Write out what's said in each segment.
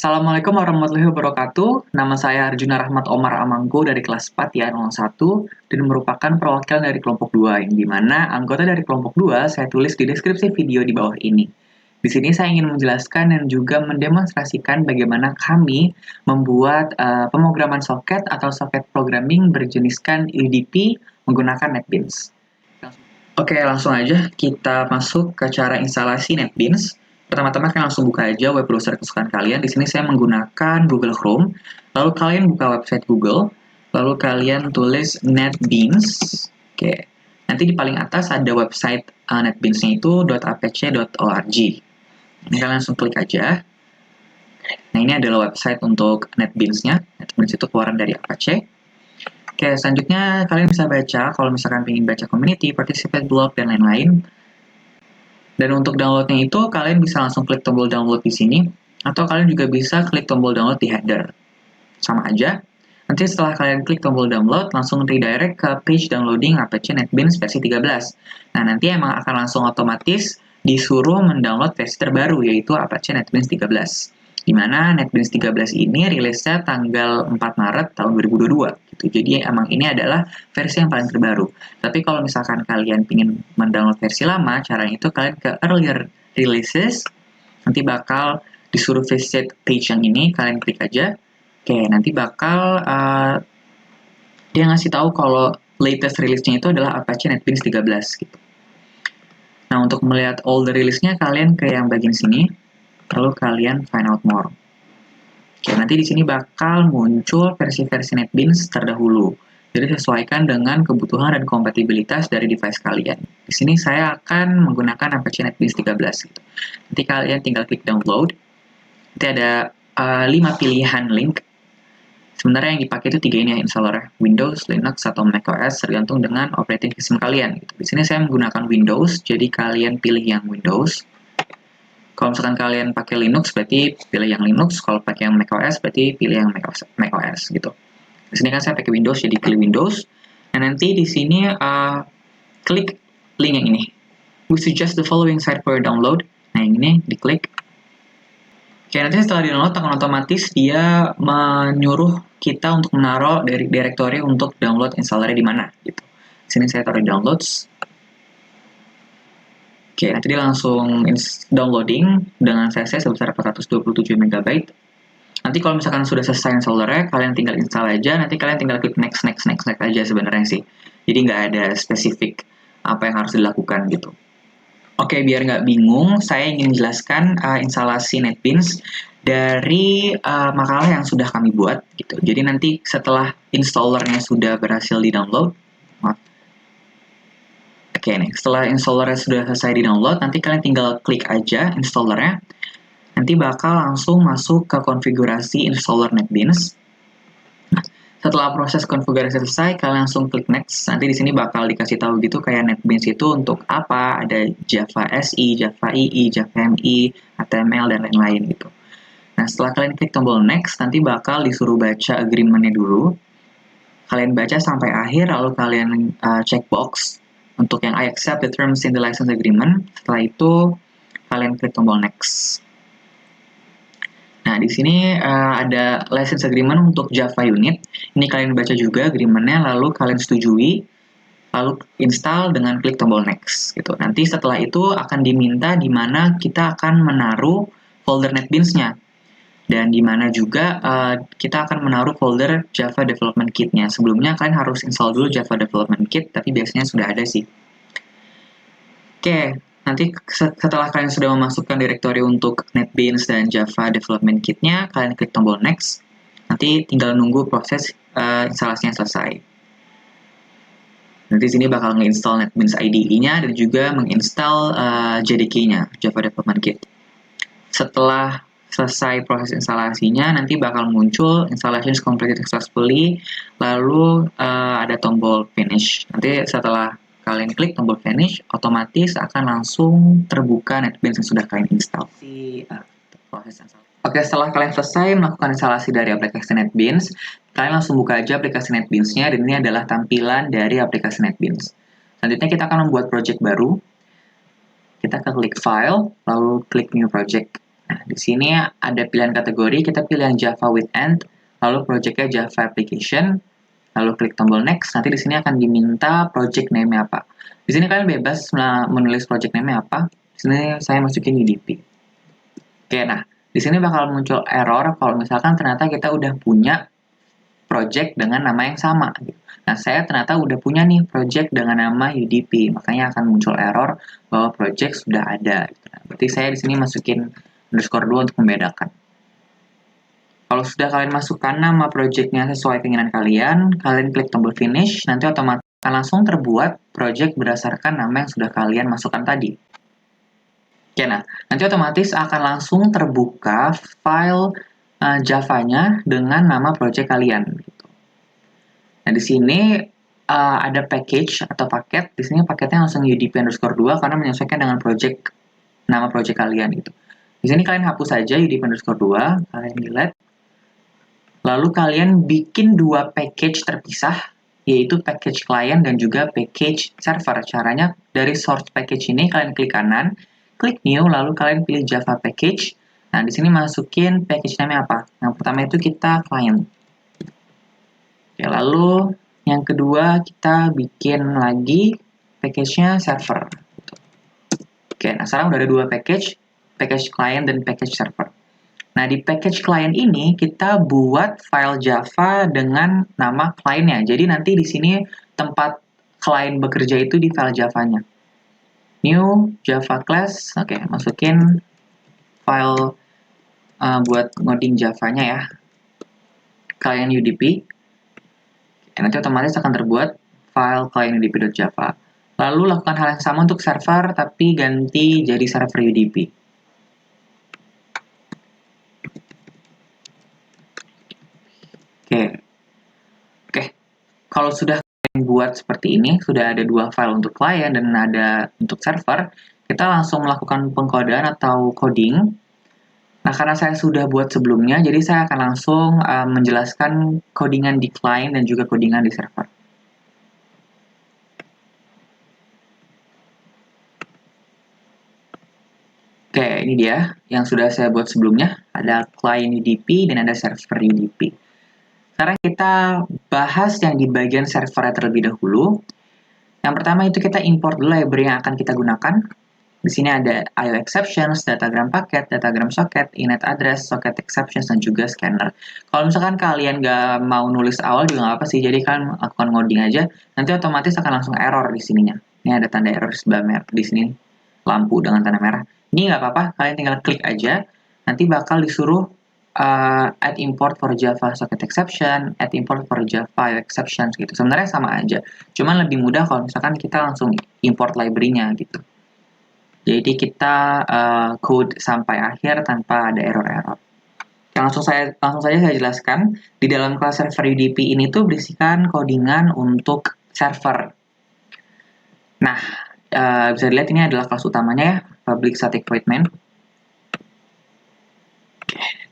Assalamualaikum warahmatullahi wabarakatuh. Nama saya Arjuna Rahmat Omar Amangku dari kelas 4 ya 01 dan merupakan perwakilan dari kelompok 2 yang dimana anggota dari kelompok 2 saya tulis di deskripsi video di bawah ini. Di sini saya ingin menjelaskan dan juga mendemonstrasikan bagaimana kami membuat pemrograman soket atau soket programming berjeniskan UDP menggunakan NetBeans. Oke, langsung aja kita masuk ke cara instalasi NetBeans. Pertama-tama kalian langsung buka aja web browser kesukaan kalian. Di sini saya menggunakan Google Chrome. Lalu kalian buka website Google. Lalu kalian tulis NetBeans. Oke. Nanti di paling atas ada website NetBeans-nya itu .apc.org. Ini kalian langsung klik aja. Nah, ini adalah website untuk NetBeans-nya. NetBeans itu keluaran dari Apache. Oke, selanjutnya kalian bisa baca kalau misalkan ingin baca community, participate blog, dan lain-lain. Dan untuk downloadnya itu, kalian bisa langsung klik tombol download di sini, atau kalian juga bisa klik tombol download di header. Sama aja. Nanti setelah kalian klik tombol download, langsung redirect ke page downloading Apache NetBeans versi 13. Nah, nanti emang akan langsung otomatis disuruh mendownload versi terbaru, yaitu Apache NetBeans 13. Di mana NetBeans 13 ini rilisnya tanggal 4 Maret tahun 2022 gitu. Jadi emang ini adalah versi yang paling terbaru. Tapi kalau misalkan kalian ingin mendownload versi lama, caranya itu kalian ke earlier releases, nanti bakal disuruh visit page yang ini, kalian klik aja. Oke, nanti bakal dia ngasih tahu kalau latest release-nya itu adalah Apache NetBeans 13 gitu. Nah, untuk melihat all the release-nya, kalian ke yang bagian sini. Lalu kalian find out more. Oke, nanti di sini bakal muncul versi-versi NetBeans terdahulu. Jadi sesuaikan dengan kebutuhan dan kompatibilitas dari device kalian. Di sini saya akan menggunakan Apache NetBeans 13. Gitu. Nanti kalian tinggal klik download. Nanti ada 5 pilihan link. Sebenarnya yang dipakai itu 3 ini ya, installer Windows, Linux, atau macOS tergantung dengan operating system kalian. Gitu. Di sini saya menggunakan Windows, jadi kalian pilih yang Windows. Kalau misalkan kalian pakai Linux, berarti pilih yang Linux. Kalau pakai yang macOS, berarti pilih yang macOS gitu. Di sini kan saya pakai Windows, jadi pilih Windows. Nah, nanti di sini klik link yang ini. We suggest the following site for download. Nah, yang ini diklik. Oke, nanti setelah di-download akan otomatis dia menyuruh kita untuk menaruh dari directory untuk download installernya di mana gitu. Di sini saya taruh downloads. Oke, nanti dia langsung downloading dengan size sebesar 427 MB. Nanti kalau misalkan sudah selesai installernya, kalian tinggal install aja, nanti kalian tinggal klik next aja sebenarnya sih. Jadi nggak ada spesifik apa yang harus dilakukan gitu. Oke, biar nggak bingung, saya ingin jelaskan instalasi NetBeans dari makalah yang sudah kami buat gitu. Jadi nanti setelah installernya sudah berhasil di-download, Oke nih, setelah installernya sudah selesai di-download, nanti kalian tinggal klik aja installernya. Nanti bakal langsung masuk ke konfigurasi installer NetBeans. Nah, setelah proses konfigurasi selesai, kalian langsung klik next. Nanti di sini bakal dikasih tahu gitu kayak NetBeans itu untuk apa, ada Java SE, Java EE, Java ME, HTML, dan lain-lain gitu. Nah, setelah kalian klik tombol next, nanti bakal disuruh baca agreement-nya dulu. Kalian baca sampai akhir, lalu kalian checkbox untuk yang I accept the terms in the license agreement. Setelah itu, kalian klik tombol next. Nah, di sini ada license agreement untuk Java unit. Ini kalian baca juga agreement-nya, lalu kalian setujui, lalu install dengan klik tombol next. Gitu. Nanti setelah itu akan diminta di mana kita akan menaruh folder NetBeans-nya. Dan di mana juga kita akan menaruh folder Java Development Kit-nya. Sebelumnya kalian harus install dulu Java Development Kit, tapi biasanya sudah ada sih. Oke, nanti setelah kalian sudah memasukkan directory untuk NetBeans dan Java Development Kit-nya, kalian klik tombol next. Nanti tinggal nunggu proses instalasinya selesai. Nanti sini bakal nge-install NetBeans IDE-nya dan juga menginstal JDK-nya, Java Development Kit. Setelah selesai proses instalasinya, nanti bakal muncul installation is completed successfully, lalu ada tombol finish. Nanti setelah kalian klik tombol finish, otomatis akan langsung terbuka NetBeans yang sudah kalian install. Proses instalasi. Oke, setelah kalian selesai melakukan instalasi dari aplikasi NetBeans, kalian langsung buka aja aplikasi NetBeans-nya, dan ini adalah tampilan dari aplikasi NetBeans. Selanjutnya kita akan membuat project baru. Kita akan klik File, lalu klik New Project. Nah, di sini ada pilihan kategori, kita pilih yang Java with End, lalu projectnya Java Application, lalu klik tombol Next. Nanti di sini akan diminta project name-nya apa. Di sini kalian bebas menulis project name-nya apa. Di sini saya masukin UDP. Oke, nah di sini bakal muncul error kalau misalkan ternyata kita udah punya project dengan nama yang sama. Nah, saya ternyata udah punya nih project dengan nama UDP, makanya akan muncul error bahwa project sudah ada. Nah, berarti saya di sini masukin underscore 2 untuk membedakan. Kalau sudah kalian masukkan nama projectnya sesuai keinginan kalian, kalian klik tombol finish, nanti otomatis akan langsung terbuat project berdasarkan nama yang sudah kalian masukkan tadi. Oke, nah, nanti otomatis akan langsung terbuka file Java-nya dengan nama project kalian. Gitu. Nah, di sini ada package atau paket. Di sini paketnya langsung UDP underscore 2 karena menyesuaikan dengan nama project kalian. Gitu. Di sini kalian hapus saja UDP underscore 2, kalian delete. Lalu kalian bikin dua package terpisah, yaitu package client dan juga package server. Caranya dari source package ini kalian klik kanan, klik new, lalu kalian pilih Java package. Nah, di sini masukin package name apa? Yang pertama itu kita client. Oke, lalu yang kedua kita bikin lagi package-nya server. Oke, nah sekarang udah ada dua package client dan package server. Nah, di package client ini kita buat file Java dengan nama client-nya. Jadi nanti di sini tempat client bekerja itu di file Java-nya. New Java class, oke, masukin file buat ngoding Java-nya ya. Client UDP. Nanti otomatis akan terbuat file client udp.java. Lalu lakukan hal yang sama untuk server, tapi ganti jadi server UDP. Oke. Kalau sudah buat seperti ini, sudah ada dua file untuk client dan ada untuk server, kita langsung melakukan pengkodean atau coding. Nah, karena saya sudah buat sebelumnya, jadi saya akan langsung menjelaskan codingan di client dan juga codingan di server. Oke, ini dia yang sudah saya buat sebelumnya. Ada client UDP dan ada server UDP. Sekarang kita bahas yang di bagian server terlebih dahulu. Yang pertama itu kita import dulu library yang akan kita gunakan. Di sini ada IO exceptions, datagram paket, datagram socket, init address, socket exceptions, dan juga scanner. Kalau misalkan kalian nggak mau nulis awal juga nggak apa sih, jadi kalian lakukan ngoding aja, nanti otomatis akan langsung error di sininya. Ini ada tanda error sebelah merah di sini, lampu dengan tanda merah. Ini nggak apa-apa, kalian tinggal klik aja, nanti bakal disuruh add import for Java socket exception, add import for Java exceptions gitu. Sebenarnya sama aja, cuman lebih mudah kalau misalkan kita langsung import library-nya gitu. Jadi kita code sampai akhir tanpa ada error-error. Langsung saja saya jelaskan, di dalam kelas server UDP ini tuh berisikan codingan untuk server. Nah, bisa dilihat ini adalah kelas utamanya ya, public static void main.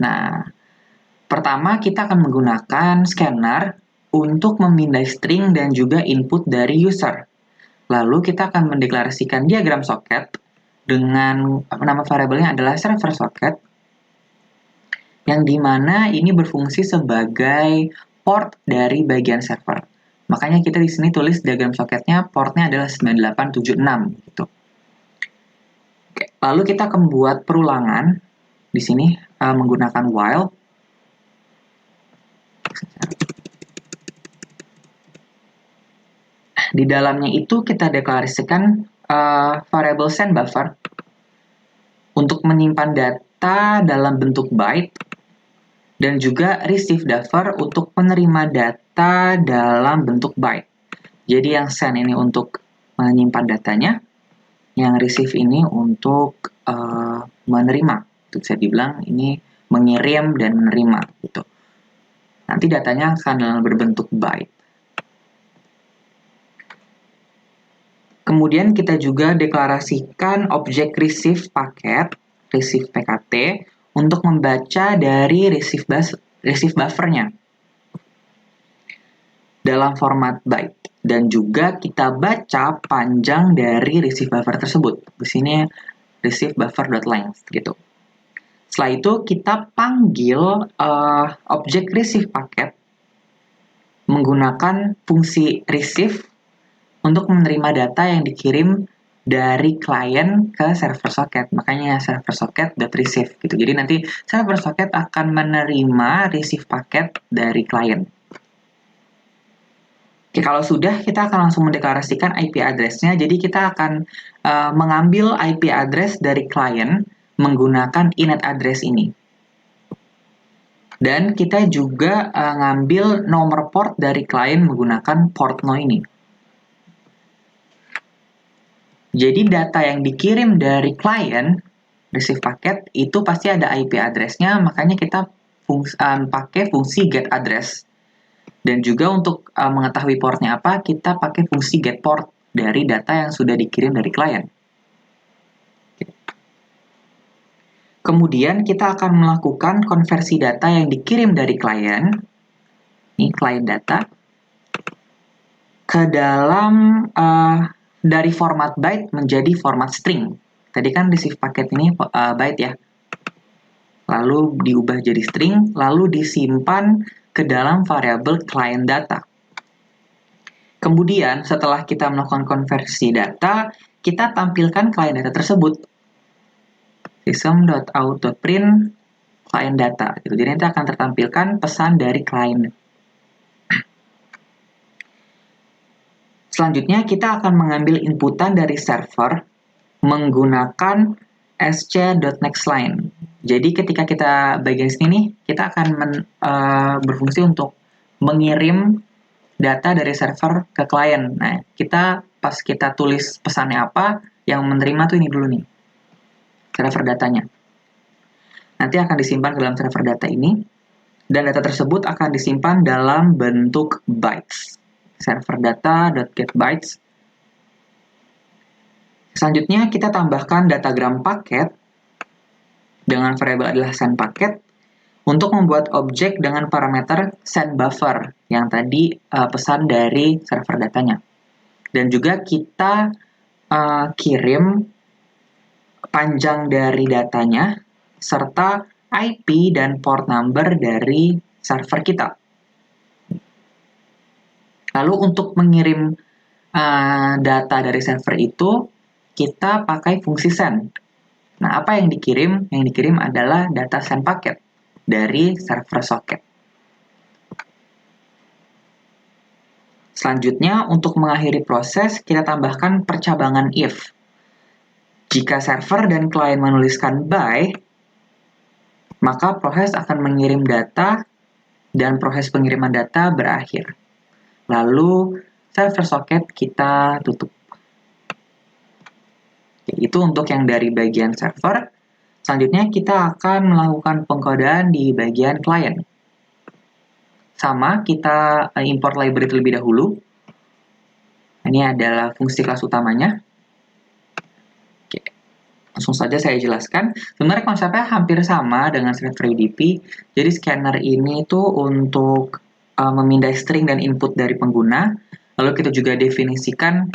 Nah, pertama kita akan menggunakan scanner untuk memindai string dan juga input dari user. Lalu kita akan mendeklarasikan diagram socket dengan nama variabelnya adalah server socket, yang dimana ini berfungsi sebagai port dari bagian server. Makanya kita di sini tulis diagram socketnya portnya adalah 9876 gitu. Oke, lalu kita akan membuat perulangan di sini menggunakan while. Di dalamnya itu kita deklarasikan variable send buffer untuk menyimpan data dalam bentuk byte dan juga receive buffer untuk menerima data dalam bentuk byte. Jadi yang send ini untuk menyimpan datanya, yang receive ini untuk menerima. Itu bisa dibilang ini mengirim dan menerima gitu. Nanti datanya akan dalam berbentuk byte. Kemudian kita juga deklarasikan objek receive paket, receive PKT, untuk membaca dari receive buffernya dalam format byte. Dan juga kita baca panjang dari receive buffer tersebut. Di sini receive buffer.length gitu. Setelah itu kita panggil objek receive paket menggunakan fungsi receive untuk menerima data yang dikirim dari klien ke server socket. Makanya server socket.receive gitu. Jadi nanti server socket akan menerima receive paket dari klien. Oke, kalau sudah, kita akan langsung mendeklarasikan IP address-nya. Jadi kita akan mengambil IP address dari klien menggunakan init address ini. Dan kita juga ngambil nomor port dari klien menggunakan port no ini. Jadi data yang dikirim dari klien, receive paket, itu pasti ada IP address-nya, makanya kita pakai fungsi get address. Dan juga untuk mengetahui portnya apa, kita pakai fungsi get port dari data yang sudah dikirim dari klien. Kemudian kita akan melakukan konversi data yang dikirim dari klien, ini klien data, ke dalam dari format byte menjadi format string. Tadi kan receive paket ini byte ya. Lalu diubah jadi string, lalu disimpan ke dalam variabel client data. Kemudian setelah kita melakukan konversi data, kita tampilkan client data tersebut. System.out.print client data. Jadi nanti akan tertampilkan pesan dari client. Selanjutnya kita akan mengambil inputan dari server menggunakan sc.nextLine. Jadi ketika kita bagian sini nih, kita akan berfungsi untuk mengirim data dari server ke klien. Nah, pas kita tulis pesannya apa, yang menerima tuh ini dulu nih, server datanya. Nanti akan disimpan ke dalam server data ini, dan data tersebut akan disimpan dalam bentuk bytes. Server data.getBytes. Selanjutnya kita tambahkan datagram paket dengan variabel adalah send paket untuk membuat objek dengan parameter send buffer yang tadi pesan dari server datanya. Dan juga kita kirim panjang dari datanya serta IP dan port number dari server kita. Lalu untuk mengirim data dari server itu, kita pakai fungsi send. Nah, apa yang dikirim? Yang dikirim adalah data send paket dari server socket. Selanjutnya, untuk mengakhiri proses, kita tambahkan percabangan if. Jika server dan klien menuliskan by, maka proses akan mengirim data dan proses pengiriman data berakhir. Lalu, server socket kita tutup. Itu untuk yang dari bagian server. Selanjutnya kita akan melakukan pengkodaan di bagian klien. Sama, kita import library terlebih dahulu. Ini adalah fungsi kelas utamanya. Oke. Langsung saja saya jelaskan. Sebenarnya konsepnya hampir sama dengan server UDP. Jadi scanner ini tuh untuk memindai string dan input dari pengguna. Lalu kita juga definisikan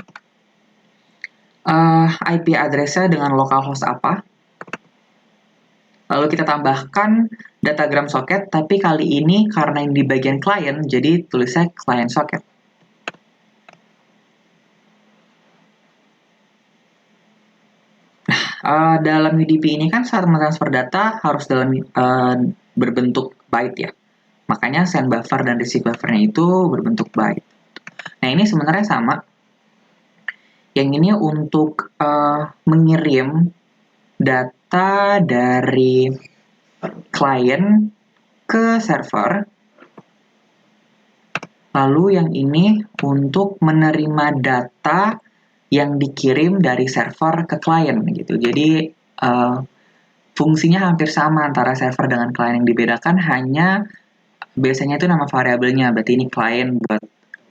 IP address-nya dengan localhost apa. Lalu kita tambahkan datagram socket, tapi kali ini karena yang di bagian client, jadi tulisnya client socket. Nah, dalam UDP ini kan saat mentransfer data harus dalam berbentuk byte ya. Makanya send buffer dan receive buffer-nya itu berbentuk byte. Nah, ini sebenarnya sama. Yang ini untuk mengirim data dari klien ke server. Lalu yang ini untuk menerima data yang dikirim dari server ke klien gitu. Jadi fungsinya hampir sama antara server dengan klien, yang dibedakan hanya biasanya itu nama variabelnya. Berarti ini klien buat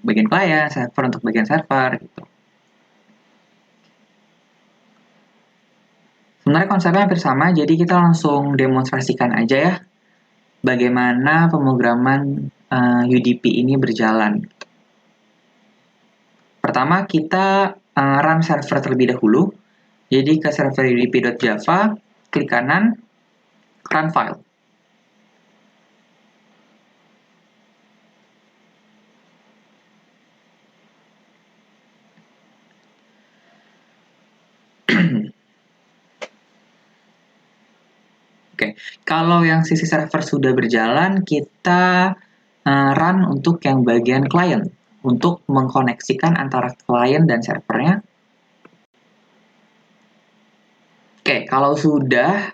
bagian klien, server untuk bagian server gitu. Sebenarnya konsepnya hampir sama, jadi kita langsung demonstrasikan aja ya bagaimana pemrograman UDP ini berjalan. Pertama, kita run server terlebih dahulu. Jadi ke server udp.java, klik kanan, run file. Oke, kalau yang sisi server sudah berjalan, kita run untuk yang bagian client, untuk mengkoneksikan antara klien dan servernya. Oke, kalau sudah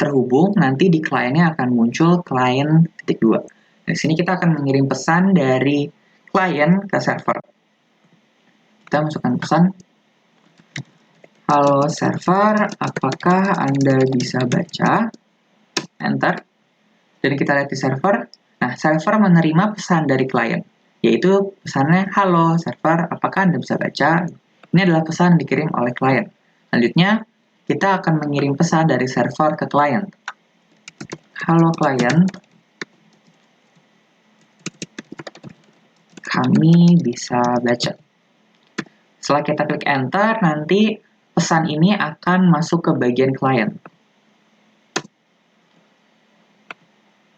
terhubung, nanti di kliennya akan muncul klien titik 2. Di sini kita akan mengirim pesan dari klien ke server. Kita masukkan pesan, halo server, apakah Anda bisa baca? Enter. Dan kita lihat di server. Nah, server menerima pesan dari klien, yaitu pesannya, halo server, apakah Anda bisa baca? Ini adalah pesan dikirim oleh klien. Selanjutnya, kita akan mengirim pesan dari server ke klien. Halo klien, kami bisa baca. Setelah kita klik enter, nanti pesan ini akan masuk ke bagian klien.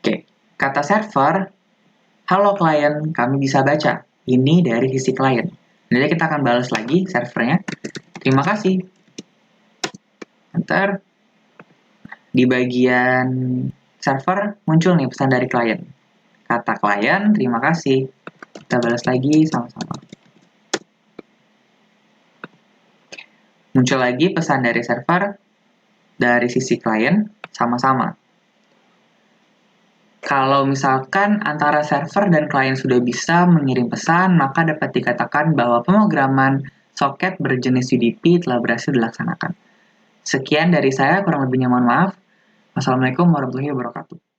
Oke, kata server, halo klien, kami bisa baca. Ini dari sisi klien. Jadi kita akan balas lagi servernya. Terima kasih. Enter. Di bagian server muncul nih pesan dari klien. Kata klien, terima kasih. Kita balas lagi sama-sama. Muncul lagi pesan dari server, dari sisi klien, sama-sama. Kalau misalkan antara server dan klien sudah bisa mengirim pesan, maka dapat dikatakan bahwa pemrograman soket berjenis UDP telah berhasil dilaksanakan. Sekian dari saya, kurang lebihnya mohon maaf. Wassalamualaikum warahmatullahi wabarakatuh.